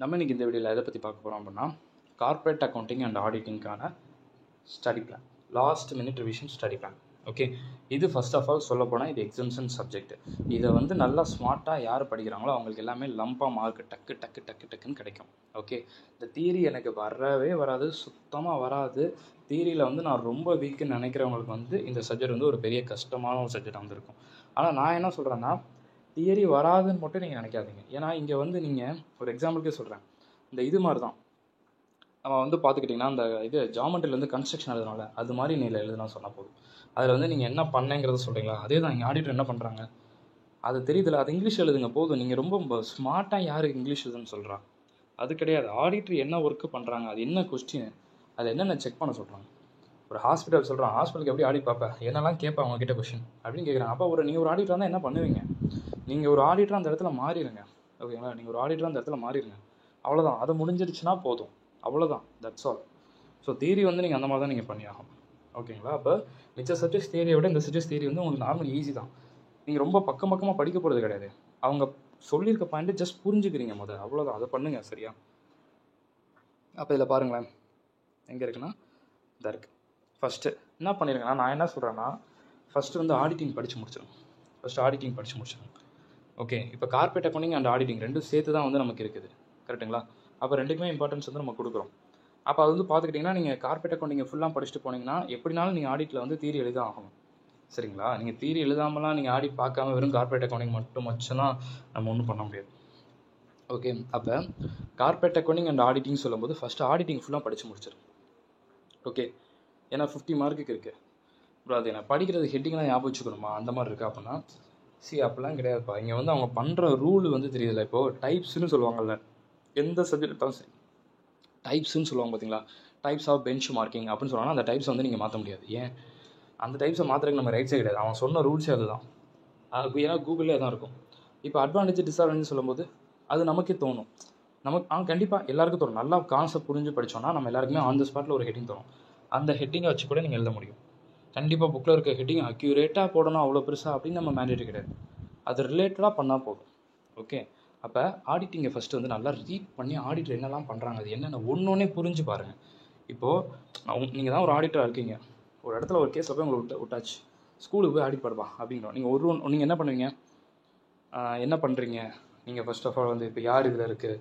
நம்ம இன்றைக்கி இந்த வீடியோவில் எதை பற்றி பார்க்க போகிறோம் அப்படின்னா கார்ப்பரேட் அக்கௌண்டிங் அண்ட் ஆடிட்டிங்கான study plan, last minute revision study plan. Okay, இது ஃபர்ஸ்ட் ஆஃப் ஆல் சொல்ல போனால் இது எக்ஸாம்ஷன் சப்ஜெக்ட். இதை நல்லா ஸ்மார்ட்டாக யார் படிக்கிறாங்களோ அவங்களுக்கு எல்லாமே லம்பாக மார்க் டக்கு டக்கு டக்கு டக்குன்னு கிடைக்கும். ஓகே, இந்த தியரி எனக்கு வரவே வராது, சுத்தமாக வராது. தியரியில் நான் ரொம்ப வீக்குன்னு நினைக்கிறவங்களுக்கு இந்த சப்ஜெக்ட் ஒரு பெரிய கஷ்டமான ஒரு சப்ஜெக்டாக இருக்கும். ஆனால் நான் என்ன சொல்கிறேன்னா, தியரி வராதுன்னு மட்டும் நீங்கள் நினைக்காதீங்க. ஏன்னா இங்கே நீங்கள் ஒரு எக்ஸாம்பிளுக்கே சொல்கிறேன், இந்த இது மாதிரி தான் நம்ம பார்த்துக்கிட்டிங்கன்னா அந்த இது ஜாமெண்ட்ரிலேருந்து கன்ஸ்ட்ரக்ஷன் எழுதுனால அது மாதிரி நீங்கள் எழுதுனா சொன்னால் போதும். அதில் நீங்கள் என்ன பண்ணேங்கிறத சொல்கிறீங்களா, அதே தான் இங்கே ஆடிட்டர் என்ன பண்ணுறாங்க அது தெரியுதுல்ல, அது இங்கிலீஷ் எழுதுங்க போதும். நீங்கள் ரொம்ப ஸ்மார்ட்டாக யார் இங்கிலீஷ் எழுதுன்னு சொல்கிறா, அது கிடையாது. ஆடிட்டர் என்ன ஒர்க்கு பண்ணுறாங்க, அது என்ன கொஸ்டின், அது என்னென்ன செக் பண்ண சொல்கிறாங்க. ஒரு ஹாஸ்பிட்டல் சொல்கிறான், ஹாஸ்பிட்டலுக்கு எப்படி ஆடிட் பார்ப்பேன், என்னெல்லாம் கேட்பேன் அவங்ககிட்ட கொஸ்டின் அப்படின்னு கேட்குறாங்க. அப்போ நீங்கள் ஒரு ஆடிட்டர் தான் என்ன பண்ணுவீங்க, நீங்கள் ஒரு ஆடிட்டர் அந்த இடத்துல மாறிடுங்க. ஓகேங்களா, நீங்கள் ஒரு ஆடிட்டர் அந்த இடத்துல மாறிடுங்க, அவ்வளோதான். அது முடிஞ்சிடுச்சுன்னா போதும், அவ்வளோதான், தட்ஸ் ஆல். ஸோ தியரி நீங்கள் அந்த மாதிரி தான் நீங்கள் பண்ணியாகும். ஓகேங்களா, அப்போ மிச்ச சப்ஜெக்ட்ஸ் தியரியை விட இந்த சப்ஜெக்ட்ஸ் தியரி உங்களுக்கு நார்மல் ஈஸி தான். நீங்கள் ரொம்ப பக்கமாக படிக்க போகிறது கிடையாது. அவங்க சொல்லியிருக்க பாயிண்ட்டு ஜஸ்ட் புரிஞ்சுக்கிறீங்க அவ்வளோதான். அதை பண்ணுங்கள், சரியா? அப்போ இதில் பாருங்களேன், எங்கே இருக்குன்னா இதாக இருக்குது. ஃபஸ்ட்டு என்ன பண்ணியிருக்கேன்னா, நான் என்ன சொல்கிறேன்னா, ஃபஸ்ட்டு ஆடிட்டிங் படித்து முடிச்சிடும். ஆடிட்டிங் படித்து முடிச்சிடும். ஓகே, இப்போ கார்ப்பரேட் அக்கௌண்டிங் அண்ட் ஆடிட்டிங் ரெண்டும் சேர்த்து தான் நமக்கு இருக்குது, கரெக்டுங்களா? அப்போ ரெண்டுக்குமே இம்பார்ட்டன்ஸ் நம்ம கொடுக்குறோம். அப்போ அது பார்த்துக்கிட்டிங்கன்னா, நீங்கள் கார்ப்பரேட் அக்கௌண்டிங்கை ஃபுல்லாக படிச்சுட்டு போனீங்கன்னா எப்படினாலும் நீங்கள் ஆடிட்டில் தியரி எழுத ஆகணும், சரிங்களா? நீங்கள் தியரி எழுதாமலாம் நீங்கள் ஆடிட் பார்க்காம வெறும் கார்ப்பரேட் அக்கௌண்டிங் மட்டும் வச்சுலாம் நம்ம ஒன்றும் பண்ண முடியாது. ஓகே, அப்போ கார்ப்பரேட் அக்கௌண்டிங் அண்ட் ஆடிட்டிங் சொல்லும்போது ஃபஸ்ட்டு ஆடிட்டிங் ஃபுல்லாக படித்து முடிச்சிடும். ஓகே, ஏன்னா 50 மார்க்குக்கு இருக்குது ப்ரோ. அது நான் படிக்கிறது ஹெட்டிங்லாம் ஞாபகம் வச்சுக்கணுமா அந்த மாதிரி இருக்கா அப்படின்னா, அப்படிலாம் கிடையாதுப்பா. இங்கே அவங்க பண்ணுற ரூல் தெரியுதுல்ல. இப்போது டைப்ஸ்னு சொல்லுவாங்கள்ல, எந்த சப்ஜெக்ட் எடுத்தாலும் சரி டைப்ஸ்னு சொல்லுவாங்க பார்த்தீங்களா, டைப்ஸ் ஆஃப் பெஞ்ச் மார்க்கிங் அப்படின்னு சொன்னாங்கன்னா அந்த டைப்ஸை நீங்கள் மாற்ற முடியாது. ஏன், அந்த டைப்ஸை மாற்றுறதுக்கு நம்ம ரைட்ஸே கிடையாது. அவன் சொன்ன ரூல்ஸே அதுதான். ஏன்னா கூகுளில் தான் இருக்கும். இப்போ அட்வான்டேஜ் டிஸ்அட்வான்டேஜ் சொல்லும்போது அது நமக்கே தோணும். நமக்கு கண்டிப்பாக எல்லாருக்கும் தோணும். நல்லா கான்செப்ட் புரிஞ்சு படித்தோன்னா நம்ம எல்லாருக்குமே ஆன் த ஸ்பாட்டில் ஒரு ஹெட்டிங் தரும். அந்த ஹெட்டிங்கை வச்சு கூட நீங்கள் எழுத முடியும். கண்டிப்பாக புக்கில் இருக்க ஹெட்டிங் அக்யூரேட்டாக போடணும் அவ்வளோ பெருசாக அப்படின்னு நம்ம மேண்டேட்டரி கிடையாது. அது ரிலேட்டடாக பண்ணால் போதும். ஓகே, அப்போ ஆடிட்டிங்கை ஃபஸ்ட்டு நல்லா ரீட் பண்ணி ஆடிட்டர் என்னெல்லாம் பண்ணுறாங்க, அது என்னென்ன ஒன்றே புரிஞ்சு பாருங்கள். இப்போது நீங்கள் தான் ஒரு ஆடிட்டராக இருக்கீங்க, ஒரு இடத்துல ஒரு கேஸில் போய் உங்களை விட்டாச்சு, ஸ்கூலுக்கு போய் ஆடிட் படுப்பா அப்படிங்கிறோம். நீங்கள் என்ன பண்ணுவீங்க, என்ன பண்ணுறீங்க, நீங்கள் ஃபஸ்ட் ஆஃப் ஆல் இப்போ யார் இதில் இருக்குது,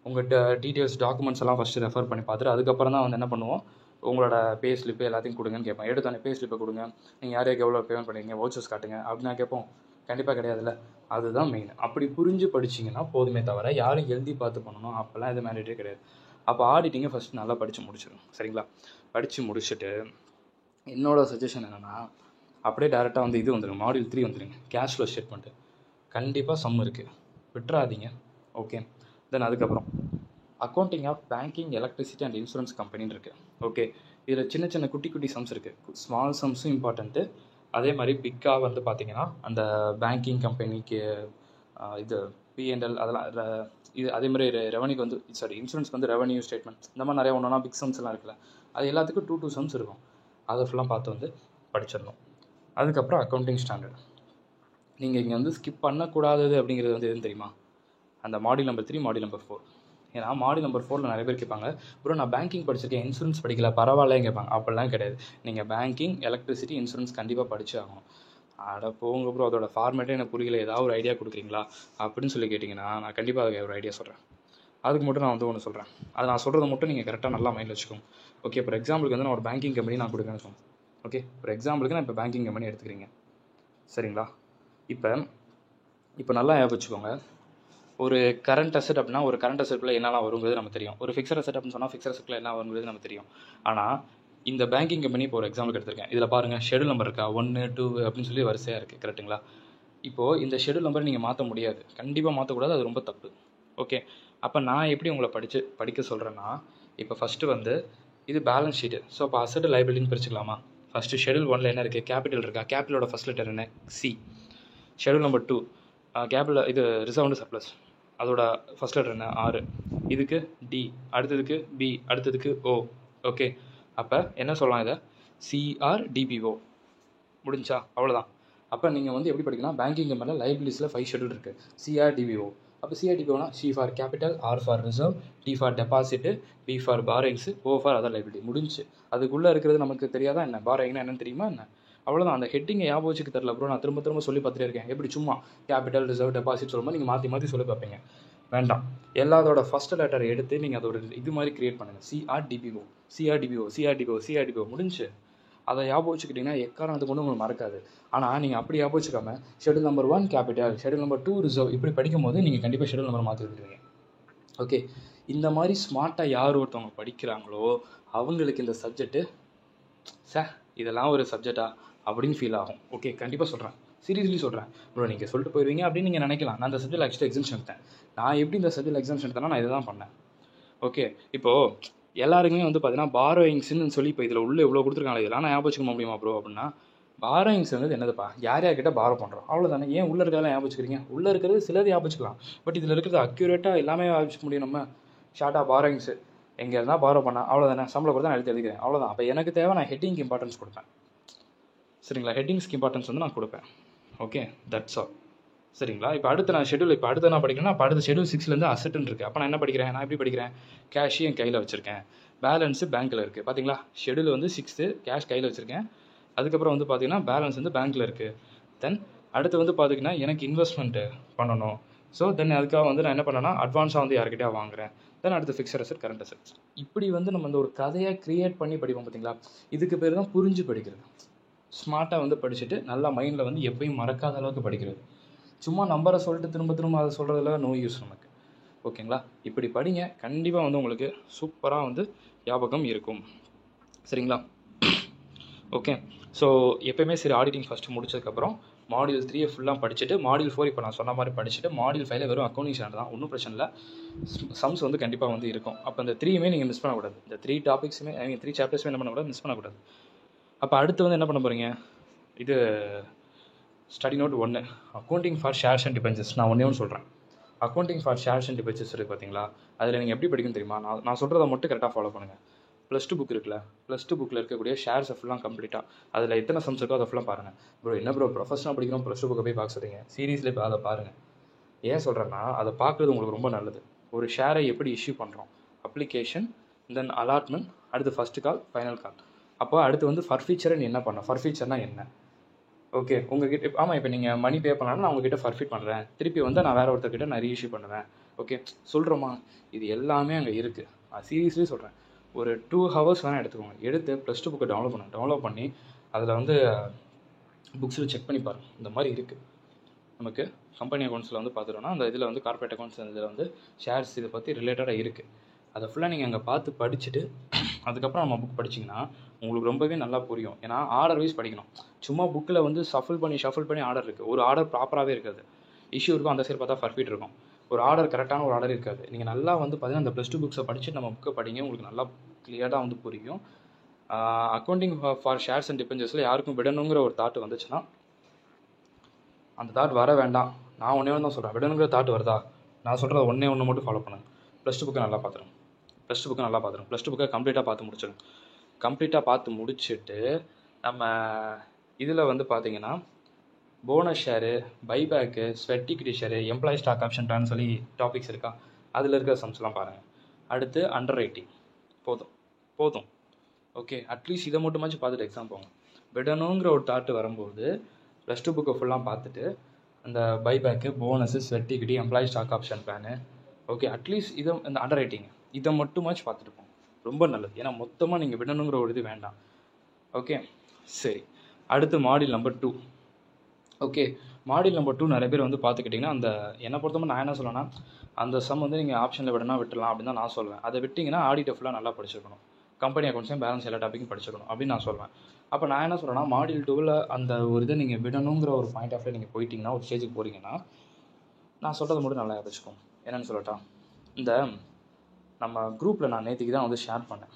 உங்கள் டீட்டெயில்ஸ் டாக்குமெண்ட்ஸ் எல்லாம் ஃபஸ்ட்டு ரெஃபர் பண்ணி பார்த்துட்டு அதுக்கப்புறம் தான் என்ன பண்ணுவோம், உங்களோட பே ஸ்லிப்பு எல்லாத்தையும் கொடுங்கன்னு கேட்பேன். எடுத்தானே பே ஸ்லிப்பை கொடுங்க, நீங்கள் யாருக்கு எவ்வளோ பேமெண்ட் பண்ணிங்க, வவுச்சர்ஸ் காட்டுங்க அப்படின்னு நான் கேட்போம். கண்டிப்பாக கிடையாதுல்ல. அதுதான் மெயின். அப்படி புரிஞ்சு படிச்சிங்கன்னா போதுமே தவிர யாரும் எழுதி பார்த்து பண்ணணும் அப்போல்லாம் எதுவும் மேண்டேட்டரி கிடையாது. அப்போ ஆடிட்டிங்கை ஃபஸ்ட்டு நல்லா படித்து முடிச்சிடும், சரிங்களா? படித்து முடிச்சுட்டு என்னோடய சஜஷன் என்னென்னா, அப்படியே டேரெக்டாக இது வந்துடுங்க, மாடியூல் 3 வந்துடுங்க, கேஷ் ஃப்ளோ ஸ்டேட்மெண்ட்டு. கண்டிப்பாக சம் இருக்குது, விட்டுறாதீங்க. ஓகே, தென் அதுக்கப்புறம் accounting of banking, electricity and insurance கம்பெனின்னு இருக்குது. ஓகே, இதில் சின்ன சின்ன குட்டி குட்டி சம்ஸ் இருக்குது. ஸ்மால் சம்ஸும் இம்பார்ட்டண்ட்டு, அதே மாதிரி பிக்காக பார்த்தீங்கன்னா அந்த பேங்கிங் கம்பெனிக்கு இது பிஎன்எல் அதெல்லாம் இது, அதே மாதிரி ரெவன்யூக்கு இன்சூரன்ஸ்க்கு ரெவன்யூ ஸ்டேட்மெண்ட், இந்த மாதிரி நிறையா ஒன்றுனா பிக் சம்ஸ்லாம் இருக்குல்ல, அது எல்லாத்துக்கும் 2 சம்ஸ் இருக்கும். அதை ஃபுல்லாக பார்த்து படிச்சிடணும். அதுக்கப்புறம் அக்கௌண்டிங் ஸ்டாண்டர்ட் நீங்கள் இங்கே ஸ்கிப் பண்ணக்கூடாதது அப்படிங்கிறது எதுன்னு தெரியுமா, அந்த மாடியூல் நம்பர் 3, மாடியூல் நம்பர் 4. ஏன்னா மாடியூல் நம்பர் 4 நிறைய பேர் கேட்பாங்க, ப்ரோ நான் பேங்கிங் படிச்சிருக்கேன், இன்சூரன்ஸ் படிக்கல, பரவாயில்லன்னு கேட்பாங்க. அப்படிலாம் கிடையாது. நீங்கள் பேங்கிங், எலக்ட்ரிசிட்டி, இன்சூரன்ஸ் கண்டிப்பாக படிச்சு ஆகணும். அட போங்க ப்ரோ, அதோட ஃபார்மேட்டே எனக்கு புரியல, ஏதாவது ஒரு ஐடியா கொடுக்குறீங்களா அப்படின்னு சொல்லி கேட்டிங்கன்னா நான் கண்டிப்பாக அதுக்கு ஒரு ஐடியா சொல்கிறேன். அதுக்கு மட்டும் நான் ஒன்று சொல்கிறேன். அதை நான் சொல்கிறத மட்டும் நீங்கள் கரெக்டாக நல்லா மைண்டில் வச்சுக்கோங்க. ஓகே, ஃபார் எக்ஸாம்பிளுக்கு நான் ஒரு பேங்கிங் கம்பெனி நான் கொடுக்குறேன்னு சொன்னேன். ஓகே, ஃபார் எக்ஸாம்பிளுக்கு நான் இப்போ பேங்கிங் கம்பெனி எடுத்துக்கிறீங்க, சரிங்களா? இப்போ நல்லா வச்சுக்கோங்க. ஒரு கரண்ட் அசெட் அப்படின்னா ஒரு கரண்ட் அசெட்டில் என்னெல்லாம் வருங்கிறது நமக்கு தெரியும். ஒரு ஃபிக்ஸட் அசெட் அப்படின்னு சொன்னால் ஃபிக்ஸட் அசெட்டில் என்ன வருங்கிறது நமக்கு தெரியும். ஆனால் இந்த பேங்கிங் கம்பெனி இப்போ ஒரு எக்ஸாம்பிள் எடுத்திருக்கேன். இதில் பாருங்கள், ஷெடியூல் நம்பர் இருக்கா, 1, 2 அப்படின்னு சொல்லி வரிசையாக இருக்குது, கரெக்டுங்களா? இப்போது இந்த ஷெடியூல் நம்பர் நீங்கள் மாற்ற முடியாது, கண்டிப்பாக மாற்றக்கூடாது, அது ரொம்ப தப்பு. ஓகே, அப்போ நான் எப்படி உங்களை படிக்க சொல்கிறேன்னா, இப்போ ஃபஸ்ட்டு இது பேலன்ஸ் ஷீட்டு. ஸோ அப்போ அசெட் லைபிலிட்டின்னு பிரிச்சுக்கலாமா? ஃபஸ்ட்டு ஷெடியூல் 1 என்ன இருக்குது, கேபிட்டல் இருக்கா, கேபிட்டலோட ஃபஸ்ட் லெட்டர் என்ன, சி. ஷெடியூல் நம்பர் 2 கேபிட்டல் இது ரிசர்வ் அண்ட் சர்ப்ளஸ், அதோட ஃபஸ்ட் லெட்டர் என்ன, ஆர். இதுக்கு டி, அடுத்ததுக்கு பி, அடுத்ததுக்கு ஓ. ஓகே, அப்போ என்ன சொல்லலாம், இதை சிஆர்டிபிஓ. முடிஞ்சா அவ்வளோதான். அப்போ நீங்கள் எப்படி படிக்கணும், பேங்கிங் மேலே லைபிலிட்டிஸில் 5 ஷெடியூல் இருக்குது, சிஆர்டிபிஓ. அப்போ சிஆர்டிபி வேணால் C for capital, R for reserve, T for deposit, B for borrowings, O for other liability. முடிஞ்சு. அதுக்குள்ளே இருக்கிறது நமக்கு தெரியாதா என்ன? பாரோயிங்னா என்னன்னு தெரியுமா என்ன? அவ்வளோதான். அந்த ஹெட்டிங்கை ஞாபகம் வச்சுக்க தெரில ப்ரோ. நான் திரும்ப திரும்ப சொல்லி பார்த்துட்டே இருக்கேன். எப்படி சும்மா கேபிட்டல், ரிசர்வ், டெபாசிட் சொல்லும்போது நீங்கள் மாற்றி மாற்றி சொல்லி பார்ப்பீங்க. வேண்டாம். எல்லாத்தோட ஃபஸ்ட் லெட்டர் எடுத்து நீங்கள் அதோட இது மாதிரி க்ரியேட் பண்ணுங்கள். CRDBO முடிஞ்சு. அதை ஞாபகம் வச்சுக்கிட்டிங்கன்னா எக்காரணத்துக்கு கொண்டு உங்களுக்கு மறக்காது. ஆனால் நீங்கள் அப்படி ஞாபகம் வச்சுக்காம schedule number 1 capital, schedule number 2 reserve இப்படி படிக்கும் போது நீங்கள் கண்டிப்பாக ஷெடியூல் நம்பர் மாற்றி விட்டுருவீங்க. ஓகே, இந்த மாதிரி ஸ்மார்ட்டாக யார் ஒருத்தவங்க படிக்கிறாங்களோ அவங்களுக்கு இந்த சப்ஜெக்ட்டு இதெல்லாம் ஒரு சப்ஜெக்டா அப்படின்னு ஃபீல் ஆகும். ஓகே, கண்டிப்பாக சொல்கிறேன், சீரியஸ்லி சொல்கிறேன் ப்ரோ. நீங்கள் சொல்லிட்டு போயிடுவீங்க அப்படின்னு நீங்கள் நினைக்கலாம். நான் இந்த சப்ஜெக்ட் ஆக்சுவலி எக்ஸாம்ஷன் எடுத்தேன். நான் எப்படி இந்த சப்ஜெக்ட் எக்ஸாம்ஷன் எடுத்தேன்னா நான் இதை தான் பண்ணேன். ஓகே, இப்போது எல்லாருக்குமே வந்து பார்த்தீங்கன்னா பாரோயிங்ஸ்ன்னு சொல்லி இப்போ இதில் உள்ள இவ்வளோ கொடுத்துருக்காங்க. இதெல்லாம் நான் ஞாபகம் வச்சுக்க முடியுமா ப்ரோ அப்படின்னா, பாரோயிங்ஸ் வந்து என்னதுப்பா, யார் யார்கிட்ட பாரோ பண்ணுறோம் அவ்வளோதானே. ஏன் உள்ளே இருக்கிறதெல்லாம் ஞாபகம் வச்சுக்கிறீங்க? உள்ளே இருக்கிறது சிலது ஞாபகம் வச்சுக்கலாம். பட் இதில் இருக்கிறது அக்யூரேட்டாக எல்லாமே ஞாபகம் வச்சுக்க முடியும். நம்ம ஷார்ட்டாக பாரோயிங்ஸு எங்கே இருந்தால் பாரோ பண்ணால் அவ்வளோதானே. சம்பளம் கொடுத்தா நான் எழுதிக்கிறேன் அவ்வளோதான். அப்போ எனக்கு தேவை நான் ஹெட்டிங்க்கு இம்பார்ட்டன்ஸ் கொடுப்பேன். சரிங்களா? ஹெட்டிங்ஸ்க்கு இம்பார்ட்டன்ஸ் வந்து நான் கொடுப்பேன். Okay, that's all. சரிங்களா? இப்போ அடுத்து நான் படிக்கணும்னா இப்போ அடுத்த ஷெடியூல் 6லேருந்து அசட்டுன்னு இருக்குது. அப்போ நான் என்ன படிக்கிறேன்? நான் எப்படி படிக்கிறேன்? கேஷ் என் கையில் வச்சுருக்கேன், பேலன்ஸு பேங்க்கில் இருக்குது. பார்த்தீங்களா? ஷெடியூல் வந்து 6 கேஷ் கையில் வச்சுருக்கேன். அதுக்கப்புறம் வந்து பார்த்தீங்கன்னா பேலன்ஸ் வந்து பேங்க்கில் இருக்குது. தென் அடுத்து வந்து பார்த்தீங்கன்னா எனக்கு இன்வெஸ்ட்மெண்ட்டு பண்ணணும். ஸோ தென் அதுக்காக வந்து நான் என்ன பண்ணேன்னா அட்வான்ஸாக வந்து யார்கிட்டயா வாங்குறேன். தென் அடுத்து ஃபிக்ஸட் அசெட், கரண்ட் அசெட். இப்படி வந்து நம்ம இந்த ஒரு கதையை க்ரியேட் பண்ணி படிப்போம். பார்த்தீங்களா? இதுக்கு பேர் தான் புரிஞ்சு படிக்கிறது. ஸ்மார்ட்டாக வந்து படிச்சுட்டு நல்லா மைண்டில் வந்து எப்பயும் மறக்காத அளவுக்கு படிக்கிறது. சும்மா நம்பரை சொல்லிட்டு திரும்ப திரும்ப அதை சொல்கிறதுல நோ யூஸ் நமக்கு. ஓகேங்களா? இப்படி படிங்க, கண்டிப்பாக வந்து உங்களுக்கு சூப்பராக வந்து ஞாபகம் இருக்கும். சரிங்களா? ஓகே, ஸோ எப்போயுமே சரி ஆடிட்டிங் ஃபஸ்ட்டு முடிச்சதுக்கப்புறம் மாடியூல் 3 ஃபுல்லாக படிச்சுட்டு மாடியூல் 4 இப்போ நான் சொன்ன மாதிரி படிச்சுட்டு மாடியூல் 5 வெறும் அக்கௌண்டிங் ஸ்டாண்டர்ட் தான், ஒன்றும் பிரச்சனை இல்லை. சம்ஸ் வந்து கண்டிப்பாக வந்து இருக்கும். அப்போ இந்த 3யுமே நீங்கள் மிஸ் பண்ணக்கூடாது. இந்த 3 டாபிக்ஸுமே நீங்கள் 3 சாப்டர்ஸுமே என்ன பண்ணக்கூடாது, மிஸ் பண்ணக்கூடாது. அப்போ அடுத்து வந்து என்ன பண்ண போகிறீங்க? இது study note 1 accounting for shares and debentures. நான் ஒன்றே சொல்கிறேன். Accounting for shares and debentures இருக்குது பார்த்தீங்களா? அதில் நீங்கள் எப்படி படிக்கணும் தெரியுமா? நான் சொல்கிறத மட்டும் கரெக்டாக ஃபாலோ பண்ணுங்கள். +2 புக் இருக்குல்ல, +2 புக்கில் இருக்கக்கூடிய ஷேர்ஸை ஃபுல்லாக கம்ப்ளீட்டாக அதில் எத்தனை சம்ஸ் இருக்கோ அதை ஃபுல்லாக பாருங்கள். ப்ரோ என்ன ப்ரோ ப்ரொஃபஷனாக படிக்கிறோம் +2 புக்கை போய் பார்க்க சொல்கிறீங்க? சீரியஸ்லி இப்போ அதை பாருங்கள். ஏன் சொல்கிறேன்னா அதை பார்க்குறது உங்களுக்கு ரொம்ப நல்லது. ஒரு ஷேரை எப்படி இஷ்யூ பண்ணுறோம், அப்ளிகேஷன், தென் அலாட்மெண்ட், அடுத்து ஃபஸ்ட்டு கால், ஃபைனல் கால். அப்போ அடுத்து வந்து ஃபர்ஃபீச்சரை நீ என்ன பண்ண, ஃபர்ஃபீச்சர்னால் என்ன? ஓகே, உங்ககிட்ட ஆமாம் இப்போ நீங்கள் மணி பே பண்ணாலும் நான் உங்ககிட்ட ஃபர்ஃபிட் பண்ணுறேன், திருப்பி வந்து நான் வேறு ஒருத்தர்கிட்ட நான் ரீஇஷ்யூ பண்ணுவேன். ஓகே சொல்கிறோமா? இது எல்லாமே அங்கே இருக்குது. நான் சீரியஸ்லி சொல்கிறேன். ஒரு 2 ஹவர்ஸ் வேணால் எடுத்துக்கோங்க. எடுத்து +2 புக்கை டவுன்லோட் பண்ணி அதில் வந்து புக்ஸில் செக் பண்ணி பாருங்கள். இந்த மாதிரி இருக்குது நமக்கு கம்பெனி அக்கௌண்ட்ஸில் வந்து பார்த்துட்டோன்னா அந்த இதில் வந்து கார்பரேட் அக்கௌண்ட்ஸ் இதில் வந்து ஷேர்ஸ் இதை பற்றி ரிலேட்டடாக இருக்குது. அதை ஃபுல்லாக நீங்கள் அங்கே பார்த்து படிச்சுட்டு அதுக்கப்புறம் நம்ம புக் படிச்சிங்கன்னா உங்களுக்கு ரொம்பவே நல்லா புரியும். ஏன்னா ஆர்டர் வைஸ் படிக்கணும். சும்மா புக்கில் வந்து ஷஃபிள் பண்ணி ஆர்டர் இருக்குது. ஒரு ஆர்டர் ப்ராப்பராகவே இருக்காது. இஷ்யூ இருக்கும், அந்த சைடு பார்த்தா ஃபர்ஃபிட் இருக்கும். ஒரு ஆர்டர் கரெக்டான ஒரு ஆர்டர் இருக்காது. நீங்கள் நல்லா வந்து பார்த்தீங்கன்னா அந்த +2 புக்ஸை படிச்சுட்டு நம்ம புக்கை படிங்க, உங்களுக்கு நல்லா கிளியராக வந்து புரியும். அக்கௌண்டிங் ஃபார் ஷேர்ஸ் அண்ட் டிபென்ச்சர்ஸில் யாருக்கும் விடணுங்கிற ஒரு தாட் வந்துச்சுன்னா அந்த தாட் வர வேண்டாம். நான் ஒன்றே தான் சொல்கிறேன். விடணுங்கிற தாட் வருதா, நான் சொல்கிறத ஒன்று மட்டும் ஃபாலோ பண்ணுங்கள். +2 புக்கை நல்லா பார்த்துருங்க. +2 புக்கை கம்ப்ளீட்டாக பார்த்து முடிச்சுட்டு நம்ம இதில் வந்து பார்த்தீங்கன்னா bonus share, buyback, sweat equity share, employee stock option plan சொல்லி டாபிக்ஸ் இருக்கா, அதில் இருக்கிற சம்ஸ்லாம் பாருங்கள். அடுத்து அண்டர் ரைட்டிங். போதும். ஓகே, அட்லீஸ்ட் இதை மட்டுமாச்சும் பார்த்துட்டு எக்ஸாம் போங்க. விடணுங்கிற ஒரு தாட்டு வரும்போது +2 புக்கை ஃபுல்லாக பார்த்துட்டு அந்த buyback, bonus, sweat equity, employee stock option plan, okay at least இதை இந்த அண்டர் ரைட்டிங் இதை மட்டுமாச்சும் பார்த்துட்டு போங்க. ரொம்ப நல்லது. ஏன்னா மொத்தமாக நீங்கள் விடணுங்கிற ஒரு இது வேண்டாம். ஓகே சரி, அடுத்து module number 2. Okay, module number 2 நிறைய பேர் வந்து பார்த்துக்கிட்டிங்கன்னா அந்த என்னை பொறுத்தவரை நான் என்ன சொல்லுவேன்னா அந்த சம் வந்து நீங்கள் ஆப்ஷனில் விடலாம் அப்படின்னு தான் நான் சொல்லுவேன். அதை விட்டிங்கன்னா ஆடிட்டை ஃபுல்லாக நல்லா படிச்சிருக்கணும், கம்பெனி அக்கௌண்ட்ஸையும் பேலன்ஸ் எல்லா டாப்பிக்கும் படிச்சிருக்கணும் அப்படின்னு நான் சொல்லுவேன். அப்போ நான் என்ன சொல்கிறேன்னா மாடியூல் 2ல் அந்த ஒரு இதை நீங்கள் விடணுங்கிற ஒரு பாயிண்ட் ஆஃப் நீங்கள் போயிட்டீங்கன்னா ஒரு ஸ்டேஜுக்கு போகிறீங்கன்னா நான் சொல்கிறத மட்டும் நல்லா வச்சுக்கோங்க. என்னென்னு சொல்லட்டா, இந்த நம்ம குரூப்பில் நான் நேற்றுக்கு தான் வந்து ஷேர் பண்ணேன்.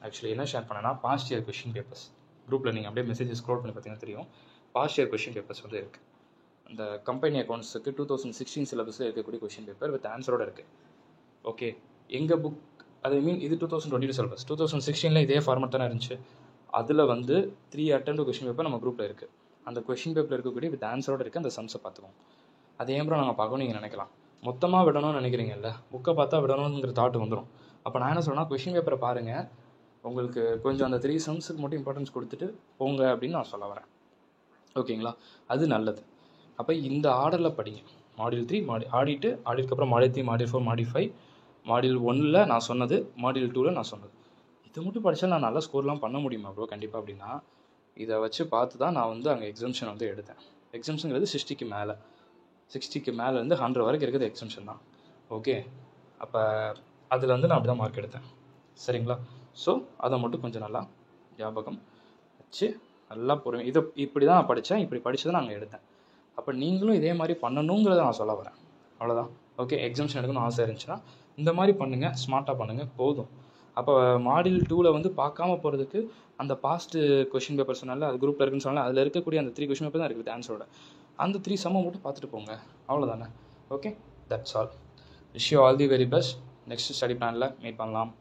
ஆக்சுவலி என்ன ஷேர் பண்ணேன்னா பாஸ்ட் இயர் கொஷின் பேப்பர்ஸ் குரூப்பில் நீங்கள் அப்படியே மெசேஜஸ் ஸ்க்ரோல் பண்ணி பார்த்தீங்கன்னா தெரியும். பாஸ்ட் இயர் கொஷின் பேப்பர்ஸ் வந்து இருக்குது. அந்த கம்பெனி அக்கௌண்ட்ஸுக்கு 2016 சிலபஸில் இருக்கக்கூடிய கொஷின் பேப்பர் வித் ஆன்சரோடு இருக்குது. ஓகே, எங்கள் புக் இது 2022 சிலபஸ். 2016 இதே ஃபார்மட் தானே இருந்துச்சு. அதில் வந்து 3 அட்டெம்ப்ட் கொஷின் பேப்பர் நம்ம குரூப்பில் இருக்குது. அந்த கொஷின் பேப்பரில் இருக்கக்கூடிய வித் ஆன்சரோடு இருக்குது. அந்த சம்ஸை பார்த்துக்கோங்க. அது ஏன் ப்ரோ நாங்கள் பார்க்கணும் நீங்கள் நினைக்கலாம். மொத்தமாக விடணும்னு நினைக்கிறீங்கல்ல, புக்கை பார்த்தா விடணுங்கிற தாட் வந்துடும். அப்போ நான் என்ன சொல்கிறேன்னா, கொஷின் பேப்பரை பாருங்கள், உங்களுக்கு கொஞ்சம் அந்த 3 சம்ஸுக்கு மட்டும் இம்பார்ட்டன்ஸ் கொடுத்துட்டு போங்க அப்படின்னு நான் சொல்ல வரேன். ஓகேங்களா? அது நல்லது. அப்போ இந்த ஆர்டரில் படிங்க. மாடியூல் 3 ஆடிட்டு, ஆடிட்டுக்கப்புறம் மாடியூல் 3, மாடியூல் 4, மாடியூல் 5, மாடியூல் 1ல் நான் சொன்னது, மாடியூல் 2ல் நான் சொன்னது. இது மட்டும் படித்தா நான் நல்ல ஸ்கோர்லாம் பண்ண முடியுமா ப்ரோ? கண்டிப்பாக. அப்படின்னா இதை வச்சு பார்த்து தான் நான் வந்து அங்கே எக்ஸம்ஷன் வந்து எடுத்தேன். எக்ஸம்ஷனுங்கிறது 60க்கு மேலே, 60க்கு மேலேருந்து 100 வரைக்கும் இருக்கிறது எக்ஸம்ஷன் தான். ஓகே, அப்போ அதில் வந்து நான் அப்படி தான் மார்க் எடுத்தேன். சரிங்களா? ஸோ அதை மட்டும் கொஞ்சம் நல்லா ஞாபகம் வச்சு நல்லா பொறுமை. இதை இப்படி தான் நான் படித்தேன், இப்படி படித்து தான் நாங்கள் எடுத்தேன். அப்போ நீங்களும் இதே மாதிரி பண்ணணுங்கிறத நான் சொல்ல வரேன். அவ்வளோதான். ஓகே, எக்ஸம்ஷன் எடுக்கணும்னு ஆசை இருந்துச்சுன்னா இந்த மாதிரி பண்ணுங்கள், ஸ்மார்ட்டாக பண்ணுங்கள், போதும். அப்போ மாடியூல் 2ல் வந்து பார்க்காம போகிறதுக்கு அந்த பாஸ்ட்டு கொஷின் பேப்பர் சொன்னால, அது குரூப்பில் இருக்குன்னு சொன்னால, அதில் இருக்கக்கூடிய அந்த 3 கொஷின் பேப்பர் தான் இருக்குது ஆன்சரோட. அந்த 3 சம்மை மட்டும் பார்த்துட்டு போங்க, அவ்வளோதானே. Okay, that's all. Wish you all the very best. Next study பிளானில் மீட் பண்ணலாம்.